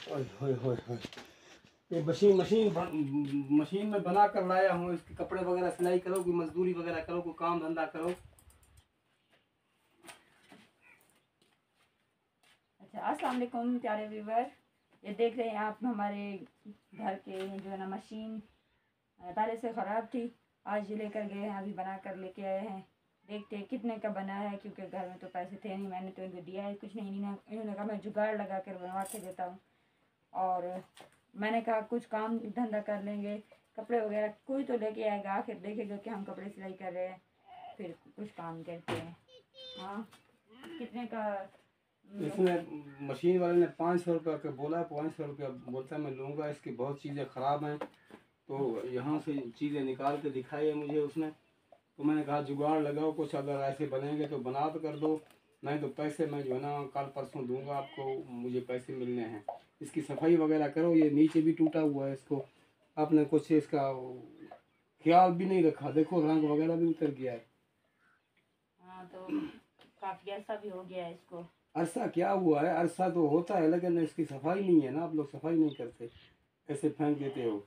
ओए होए होए होए। ये मशीन में बना कर लाया हूँ। इसके कपड़े वगैरह सिलाई करो, कोई मजदूरी वगैरह करो, कोई काम धंधा करो। अच्छा, अस्सलाम वालेकुम प्यारे व्यूवर। ये देख रहे हैं आप हमारे घर के जो है ना मशीन पहले से ख़राब थी, आज लेकर गए हैं, अभी बना कर लेके आए हैं। देखते हैं कितने का बना है, क्योंकि घर में तो पैसे थे नहीं, मैंने तो इनको दिया है कुछ नहीं। इन्होंने कहा मैं जुगाड़ लगा कर बनवा के देता हूँ, और मैंने कहा कुछ काम धंधा कर लेंगे, कपड़े वगैरह कोई तो लेके आएगा, आखिर देखेगा कि हम कपड़े सिलाई कर रहे हैं, फिर कुछ काम करते हैं। हाँ, कितने का? इसने मशीन वाले ने 500 रुपये का बोला, 500 रुपया बोलता है मैं लूँगा। इसकी बहुत चीज़ें ख़राब हैं, तो यहाँ से चीज़ें निकाल के दिखाई है मुझे उसने। तो मैंने कहा जुगाड़ लगाओ कुछ, अगर ऐसे बनेंगे तो बना तो कर दो, नहीं तो पैसे मैं जो है ना कल परसों दूंगा आपको, मुझे पैसे मिलने हैं। इसकी सफाई वगैरह करो। ये नीचे भी टूटा हुआ है, इसको आपने कुछ इसका ख्याल भी नहीं रखा। देखो रंग वगैरह भी उतर गया है। हाँ, तो काफ़ी ऐसा भी हो गया है इसको। अरसा क्या हुआ है? अरसा तो होता है, लेकिन इसकी सफाई नहीं है ना। आप लोग सफाई नहीं करते, ऐसे फेंक देते हो।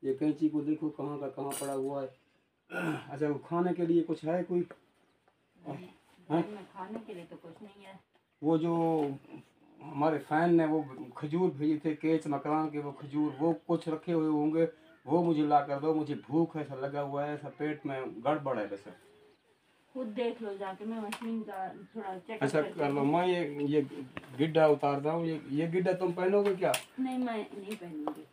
ये कैंची को देखो कहाँ का कहाँ पड़ा हुआ है। अच्छा, वो खाने के लिए कुछ है कोई? घर में खाने के लिए तो कुछ नहीं है। वो जो हमारे फैन ने वो खजूर भेजे थे केच मकरान के, वो खजूर वो कुछ रखे हुए होंगे, वो मुझे ला कर दो। मुझे भूख ऐसा लगा हुआ है, ऐसा पेट में गड़बड़ है बस। खुद देख लो जाके, मैं मशीन का थोड़ा चेक अच्छा कर लो। मैं ये गिड्डा उतारता हूँ। ये गिड्डा तुम पहनोगे क्या? नहीं, मैं नहीं पहनूंगी।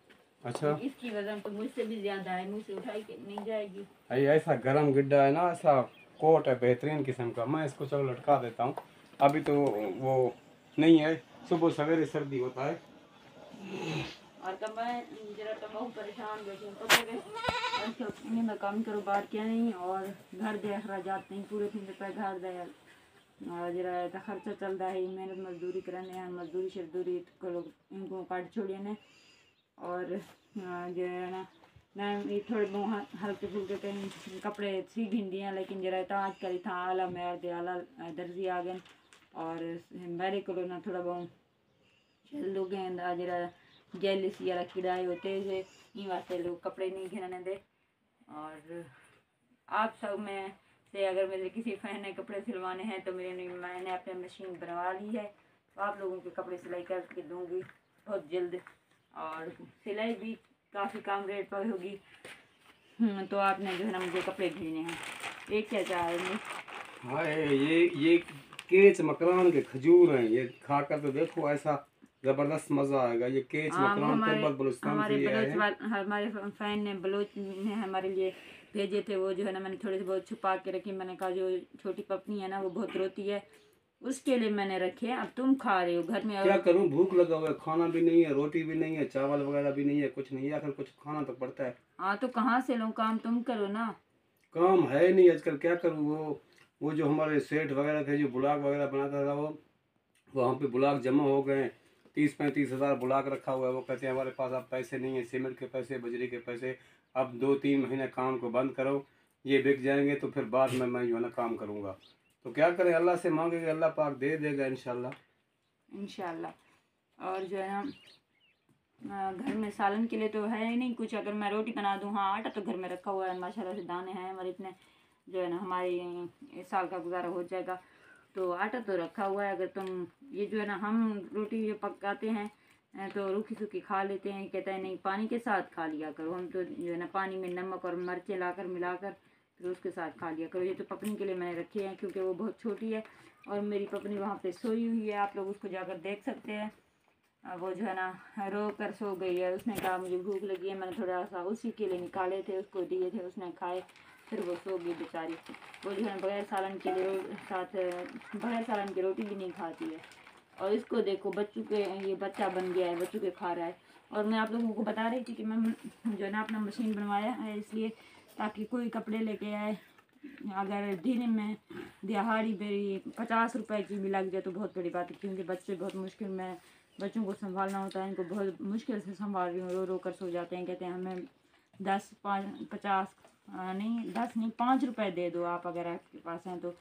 अच्छा, इसकी वजन तो मुझसे भी ज्यादा है, मुझसे उठाई के नहीं जाएगी। ये ऐसा गरम गिड्डा है ना, ऐसा कोट है बेहतरीन किस्म का। मैं इसको चलो लटका देता हूँ, अभी तो वो नहीं है, सुबह सवेरे सर्दी होता है। और तब मैं जरा तो बहुत परेशान बैठी हूँ, तो मैं काम करो बात क्या नहीं, और घर दे अखरा जाते हैं पूरे 3 रुपये घर दे, और जरा तो खर्चा चल रहा है, मेहनत मजदूरी करने हैं, मजदूरी शजदूरी करो इनको काट छोड़िए ने। और जो है ना मैं ये थोड़े बहुत हल्के फुल्के कहीं कपड़े सी भिंडी हैं, लेकिन जरा तो आजकल था आला मेर दे आला दर्जी आ गए, और मेरे को ना थोड़ा बहुत चल लोग हैं जरा जेलिस या कीड़ाए होते हैं, इन वास्ते लोग कपड़े नहीं घिरने दे। और आप सब में से अगर मेरे किसी फैन ने कपड़े सिलवाने हैं तो मैंने अपने मशीन बनवा ली है, तो आप लोगों के कपड़े सिलाई करके दूंगी बहुत जल्द, और सिलाई भी काफ़ी कम रेट पर होगी। तो आपने जो है ना मुझे कपड़े भेजने हैं, एक क्या चाहेंगे? हाँ, ये केच मकरान के खजूर हैं। ये खाकर तो देखो, ऐसा जबरदस्त मजा आएगा। ये केच मकरान तिब्बत बलूचिस्तान से ये आए हैं। हमारे फैन ने बलोच ने हमारे लिए भेजे थे, वो जो है ना मैंने थोड़े से बहुत छुपा के रखी। मैंने कहा जो छोटी पपनी है ना वो बहुत रोती है, उसके लिए मैंने रखे। अब तुम खा रहे हो घर में, क्या करूं, भूख लगा हुआ है, खाना भी नहीं है, रोटी भी नहीं है, चावल वगैरह भी नहीं है, कुछ नहीं है, आखिर कुछ खाना तो पड़ता है। हाँ, तो कहाँ से लूँ? काम तुम करो ना। काम है नहीं आजकल, क्या करूं। वो जो हमारे सेठ वगैरह थे, जो ब्लॉग वगैरह बनाता था, वो वहाँ पे ब्लॉक जमा हो गए। 30-35 हज़ार ब्लॉक रखा हुआ है। वो कहते हैं हमारे पास अब पैसे नहीं है, सीमेंट के पैसे, बजरी के पैसे, अब 2-3 महीने काम को बंद करो, ये बिक जाएंगे तो फिर बाद में मैं जो है ना काम करूँगा। तो क्या करें, अल्लाह से मांगेंगे, अल्लाह पाक दे देगा इंशाल्लाह। इंशाल्लाह। और जो है ना घर में सालन के लिए तो है ही नहीं कुछ, अगर मैं रोटी बना दूँ। हाँ, आटा तो घर में रखा हुआ है माशाल्लाह से, दाने हैं हमारे इतने, जो है ना हमारी इस साल का गुजारा हो जाएगा। तो आटा तो रखा हुआ है। अगर तुम ये जो है ना हम रोटी जो पकाते हैं तो रूखी सूखी खा लेते हैं, कहता है नहीं पानी के साथ खा लिया करो। हम तो जो है ना पानी में नमक और मिर्चें लाकर मिलाकर फिर उसके साथ खा लिया करो। ये तो पपनी के लिए मैंने रखे हैं, क्योंकि वो बहुत छोटी है और मेरी पपनी वहाँ पे सोई हुई है, आप लोग उसको जाकर देख सकते हैं। वो जो है ना रो कर सो गई है। उसने कहा मुझे भूख लगी है, मैंने थोड़ा सा उसी के लिए निकाले थे, उसको दिए थे, उसने खाए, फिर वो सो गई बेचारी। वो जो है बगैर सालन के लिए बगैर सालन की रोटी भी नहीं खाती है। और इसको देखो बच्चों के, ये बच्चा बन गया है, बच्चों के खा रहा है। और मैं आप लोगों को बता रही थी कि मैं जो है ना अपना मशीन बनवाया है इसलिए ताकि कोई कपड़े लेके आए, अगर दिन में दिहाड़ी मेरी 50 रुपए की भी लग जाए तो बहुत बड़ी बात है, क्योंकि बच्चे बहुत मुश्किल में, बच्चों को संभालना होता है, इनको बहुत मुश्किल से संभाल रही हूँ, रो रो कर सो जाते हैं। कहते हैं हमें 5 रुपए दे दो आप, अगर आपके पास हैं तो।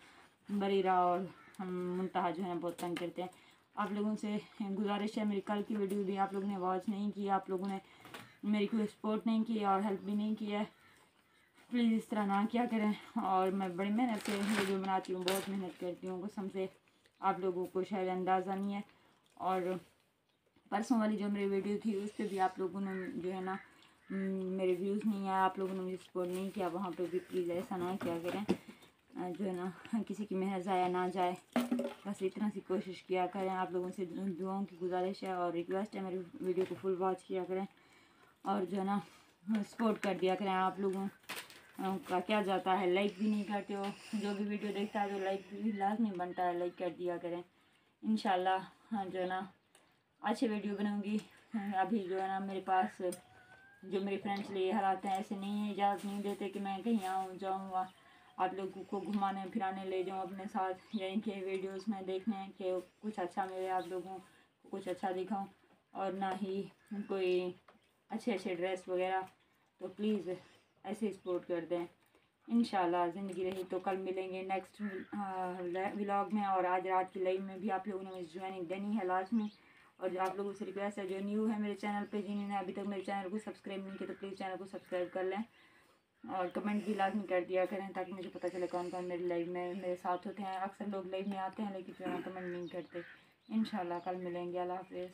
बरीरा और हम मुंतहा जो है बहुत तंग करते हैं। आप लोगों से गुजारिश है, मेरी कल की वीडियो भी आप लोगों ने वॉच नहीं की, आप लोगों ने मेरी कोई सपोर्ट नहीं की और हेल्प भी नहीं किया है। प्लीज़ इस तरह ना किया करें। और मैं बड़ी मेहनत से वीडियो बनाती हूँ, बहुत मेहनत करती हूँ, कसम से आप लोगों को शायद अंदाज़ा नहीं है। और परसों वाली जो मेरी वीडियो थी उस पर भी आप लोगों ने जो है ना मेरे व्यूज़ नहीं आया, आप लोगों ने मुझे सपोर्ट नहीं किया, वहाँ पे भी प्लीज़ ऐसा ना किया करें, जो है ना किसी की मेहनत ज़ाया ना जाए, बस इतना सी कोशिश किया करें। आप लोगों से दुआओं की गुजारिश है और रिक्वेस्ट है, मेरी वीडियो को फुल वॉच किया करें और जो है ना सपोर्ट कर दिया करें। आप लोगों का क्या जाता है, लाइक भी नहीं करते हो, जो भी वीडियो देखता है तो लाइक भी लाजमी बनता है, लाइक कर दिया करें। इंशाल्लाह जो है ना अच्छी वीडियो बनाऊंगी। अभी जो है ना मेरे पास जो मेरे फ्रेंड्स ले हालात हैं ऐसे नहीं है, इजाज़त नहीं देते कि मैं कहीं आऊँ जाऊँ आप लोगों को घुमाने फिराने ले जाऊँ अपने साथ, यानी कि वीडियोस में देखने कि कुछ अच्छा मिले, आप लोगों को कुछ अच्छा दिखाऊँ, और ना ही कोई अच्छे ड्रेस वगैरह। तो प्लीज़ ऐसे सपोर्ट कर दें। इंशाल्लाह ज़िंदगी रही तो कल मिलेंगे नेक्स्ट व्लॉग में, और आज रात की लाइव में भी आप लोगों ने मुझे ज्वाइनिंग देनी है लास्ट में। और आप लोगों से रिक्वेस्ट है, जो न्यू है मेरे चैनल पे, जिन्होंने अभी तक मेरे चैनल को सब्सक्राइब नहीं किया तो प्लीज़ चैनल को सब्सक्राइब कर लें और कमेंट भी लाजमी कर दिया करें, ताकि मुझे पता चले कौन कौन मेरे लाइव में मेरे साथ होते हैं। अक्सर लोग लाइव में आते हैं लेकिन फिर कमेंट नहीं करते। इंशाल्लाह कल मिलेंगे। अल्लाह हाफ़िज़।